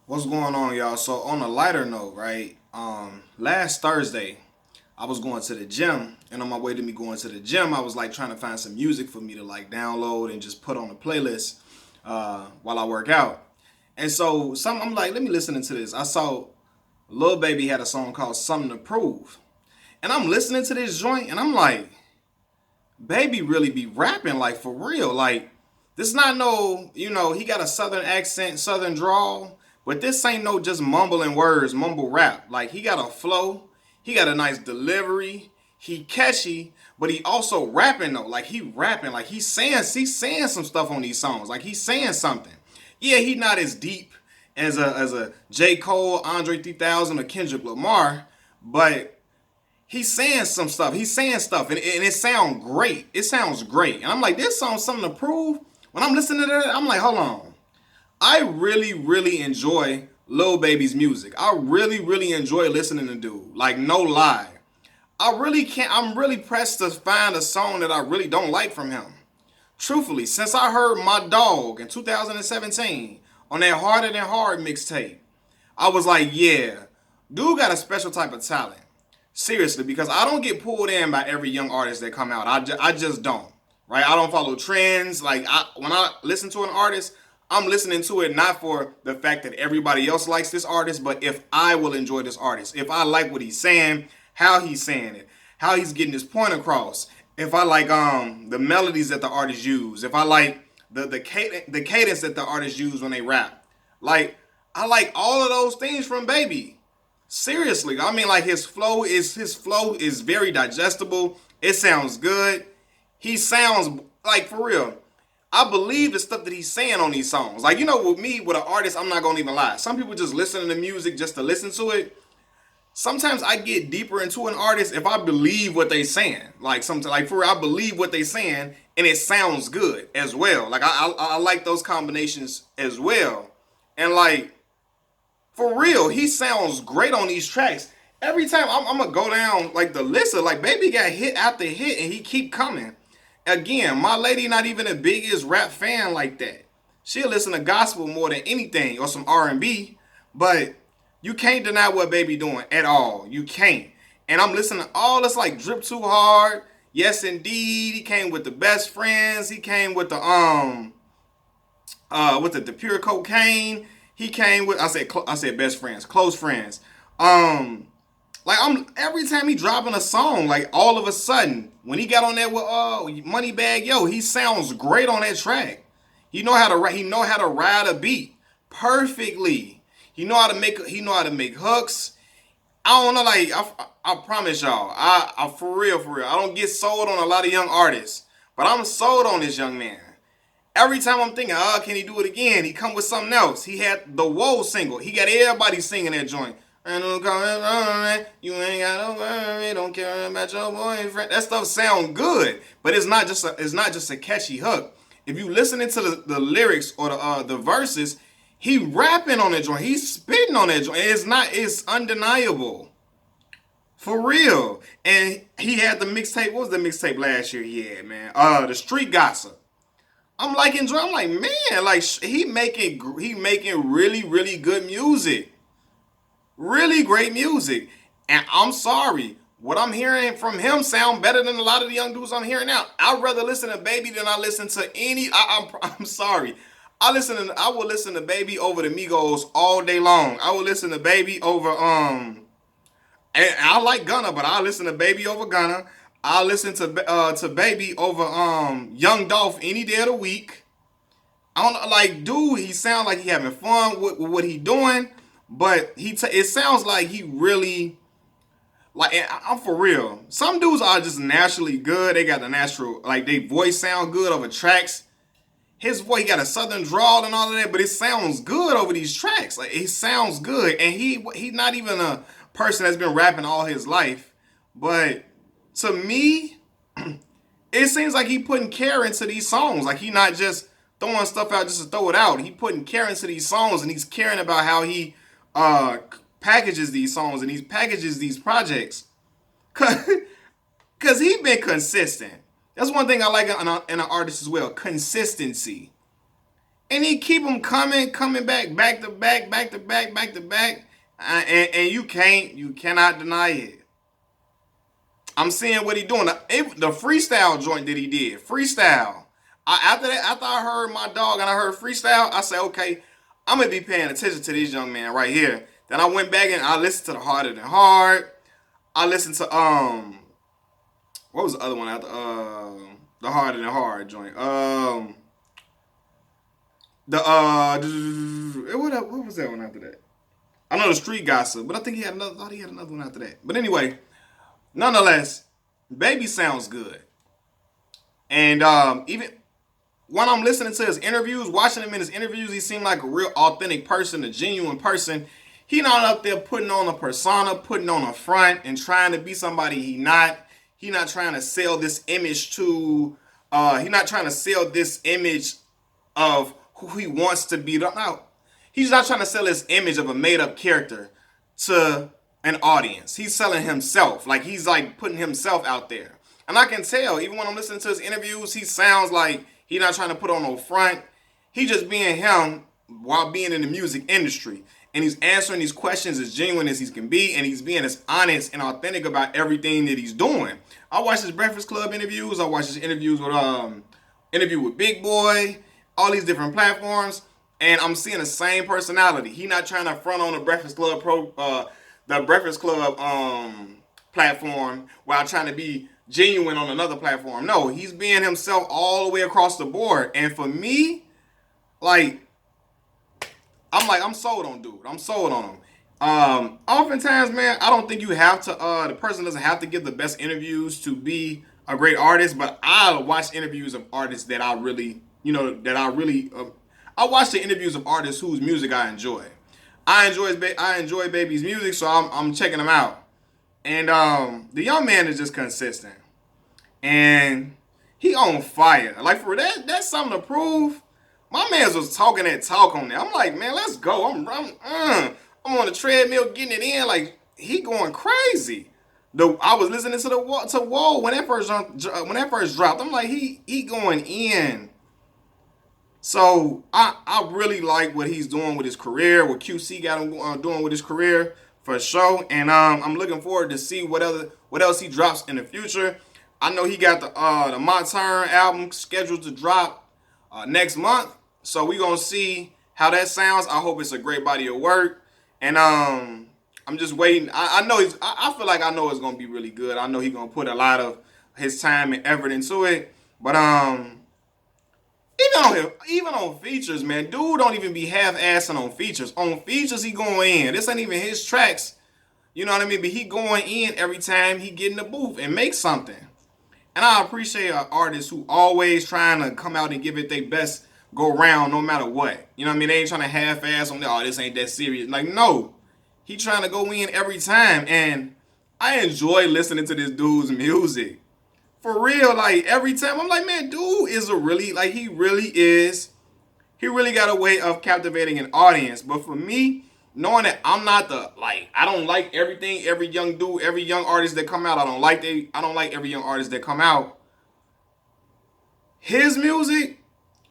What's going on, y'all? So on a lighter note, right? Last Thursday, I was going to the gym, and on my way to me going to the gym, I was like trying to find some music for me to like download and just put on a playlist while I work out. And so I'm like, let me listen to this. I saw Lil Baby had a song called "Something to Prove," and I'm listening to this joint, and I'm like, Baby really be rapping like for real. Like this not no, he got a southern accent, southern drawl, but this ain't no just mumbling words, mumble rap. Like he got a flow, he got a nice delivery, he catchy, but he also rapping though. Like he rapping, like he's saying some stuff on these songs. Like he's saying something. Yeah, he not as deep as a J. Cole, Andre 3000, or Kendrick Lamar, but he's saying some stuff. He's saying stuff, and it sounds great. It sounds great. And I'm like, this song's something to prove. When I'm listening to that, I'm like, hold on. I really, really enjoy Lil Baby's music. I really, really enjoy listening to dude. Like, no lie. I really can't. I'm really pressed to find a song that I really don't like from him. Truthfully, since I heard My Dog in 2017 on that Harder Than Hard mixtape, I was like, yeah, dude got a special type of talent. Seriously, because I don't get pulled in by every young artist that come out. I just don't. Right? I don't follow trends. Like when I listen to an artist, I'm listening to it not for the fact that everybody else likes this artist, but if I will enjoy this artist, if I like what he's saying, how he's saying it, how he's getting his point across, if I like the melodies that the artist use, if I like the cadence that the artist use when they rap, like I like all of those things from Baby. Seriously, I mean, like his flow is very digestible. It sounds good. He sounds like for real. I believe the stuff that he's saying on these songs. Like with me, with an artist, I'm not gonna even lie. Some people just listen to music just to listen to it. Sometimes I get deeper into an artist if I believe what they saying. Like sometimes, like for real, I believe what they saying, and it sounds good as well. Like I like those combinations as well. And like for real, he sounds great on these tracks. Every time I'm gonna go down like the list of like Baby got hit after hit and he keep coming. Again, my lady not even the biggest rap fan like that. She'll listen to gospel more than anything or some R&B, but you can't deny what Baby doing at all. You can't. And I'm listening to all this like Drip Too Hard. Yes, indeed. He came with the best friends. He came with the pure cocaine. He came with I said best friends, close friends. Um, like I'm every time he dropping a song, like all of a sudden when he got on that with Moneybag Yo, he sounds great on that track. He know how to ride a beat perfectly. He know how to make hooks. I don't know, like I promise y'all, I for real, I don't get sold on a lot of young artists, but I'm sold on this young man. Every time I'm thinking, can he do it again? He come with something else. He had the Whoa single. He got everybody singing that joint. You ain't got no worry, don't care about your boyfriend. That stuff sound good, but it's not just a catchy hook. If you listening to the lyrics or the verses, he rapping on that joint. He's spitting on that joint. It's undeniable. For real. And he had the mixtape. What was the mixtape last year he had, man? The Street Gossip. I'm like enjoying. I'm like, man, like he making really really good music, really great music. And I'm sorry, what I'm hearing from him sound better than a lot of the young dudes I'm hearing now. I'd rather listen to Baby than I listen to any. I'm sorry. I will listen to Baby over the Migos all day long. I will listen to Baby over and I like Gunna, but I listen to Baby over Gunna. I listen to Baby over Young Dolph any day of the week. I don't know, like, dude, he sounds like he having fun with what he doing, but it sounds like he really like. I'm for real. Some dudes are just naturally good. They got the natural, like, they voice sound good over tracks. His voice, he got a southern drawl and all of that, but it sounds good over these tracks. Like it sounds good, and he's not even a person that's been rapping all his life, but to me, it seems like he putting care into these songs. Like he not just throwing stuff out just to throw it out. He putting care into these songs, and he's caring about how he uh packages these songs and he packages these projects. Cause he been consistent. That's one thing I like in an artist as well. Consistency. And he keep them coming back to back, back to back, back to back. And you cannot deny it. I'm seeing what he doing. The freestyle joint that he did, freestyle. After I heard my dog and I heard freestyle, I said, okay, I'm gonna be paying attention to this young man right here. Then I went back and I listened to the Harder Than Hard. I listened to what was the other one after the Harder Than Hard joint? What was that one after that? I know the Street Gossip, but I think he had another. Thought he had another one after that. But anyway, nonetheless, Baby sounds good, and even when I'm listening to his interviews, watching him in his interviews, he seemed like a real authentic person, a genuine person. He not up there putting on a persona, putting on a front, and trying to be somebody he not. He not trying to sell this image to. He not trying to sell this image of who he wants to be. No, he's not trying to sell this image of a made up character to an audience. He's selling himself. Like he's like putting himself out there. And I can tell, even when I'm listening to his interviews, he sounds like he's not trying to put on no front. He just being him while being in the music industry. And he's answering these questions as genuine as he can be, and he's being as honest and authentic about everything that he's doing. I watched his Breakfast Club interviews. I watched his interviews with interview with Big Boy, all these different platforms, and I'm seeing the same personality. He not trying to front on the Breakfast Club platform while trying to be genuine on another platform. No, he's being himself all the way across the board. And for me, like I'm sold on dude. I'm sold on him. Oftentimes, man, I don't think you have to. The person doesn't have to give the best interviews to be a great artist. But I watch interviews of artists that I really, I watch the interviews of artists whose music I enjoy. I enjoy Baby's music, so I'm checking them out. And the young man is just consistent, and he on fire. Like for that, that's something to prove. My man was talking that talk on there. I'm like, man, let's go. I'm on the treadmill getting it in. Like he going crazy. I was listening to Whoa when that first dropped. I'm like, he going in. So I really like what he's doing with his career. What QC got him doing with his career for sure. And I'm looking forward to see what else he drops in the future. I know he got the My Turn album scheduled to drop next month. So we gonna see how that sounds. I hope it's a great body of work. And I'm just waiting. I know I feel like I know it's gonna be really good. I know he's gonna put a lot of his time and effort into it. But even on features, man, dude don't even be half-assing on features. On features, he going in. This ain't even his tracks. You know what I mean? But he going in every time he get in the booth and make something. And I appreciate an artist who always trying to come out and give it their best go round no matter what. You know what I mean? They ain't trying to half-ass on this ain't that serious. Like, no. He trying to go in every time. And I enjoy listening to this dude's music. For real, like, every time. I'm like, man, dude is he really got a way of captivating an audience. But for me, knowing that I'm not I don't like everything, every young dude, every young artist that come out, I don't like every young artist that come out. His music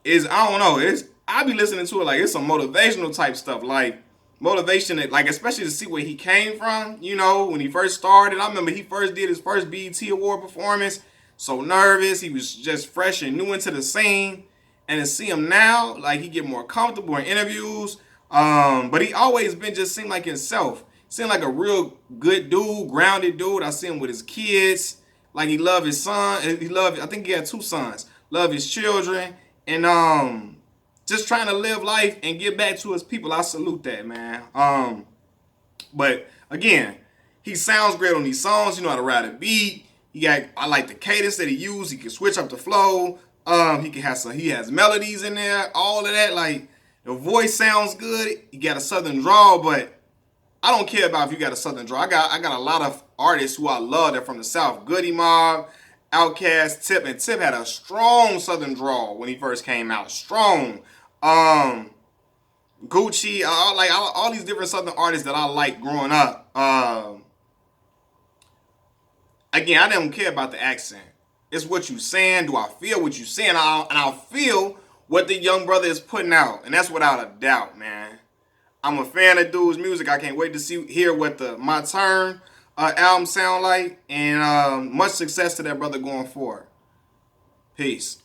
is, I don't know, I be listening to it like it's some motivational type stuff, like motivation, like especially to see where he came from, when he first started. I remember he first did his first BET Award performance, so nervous, he was just fresh and new into the scene, and to see him now, like he get more comfortable in interviews, but he always been just seemed like himself, seemed like a real good dude, grounded dude. I see him with his kids, like he loved his son, I think he had 2 sons, love his children, and just trying to live life and give back to his people. I salute that, man. But again, he sounds great on these songs. You know how to ride a beat. I like the cadence that he used. He can switch up the flow. He has melodies in there. All of that. Like the voice sounds good. He got a southern drawl, but I don't care about if you got a southern drawl. I got a lot of artists who I love that from the South. Goody Mob, Outkast, Tip, and Tip had a strong southern drawl when he first came out. Strong. Gucci, all these different southern artists that I like growing up. Again, I don't care about the accent. It's what you saying. Do I feel what you saying? And I'll feel what the young brother is putting out, and that's without a doubt, man. I'm a fan of dude's music. I can't wait to hear what the My Turn album sound like, and much success to that brother going forward. Peace.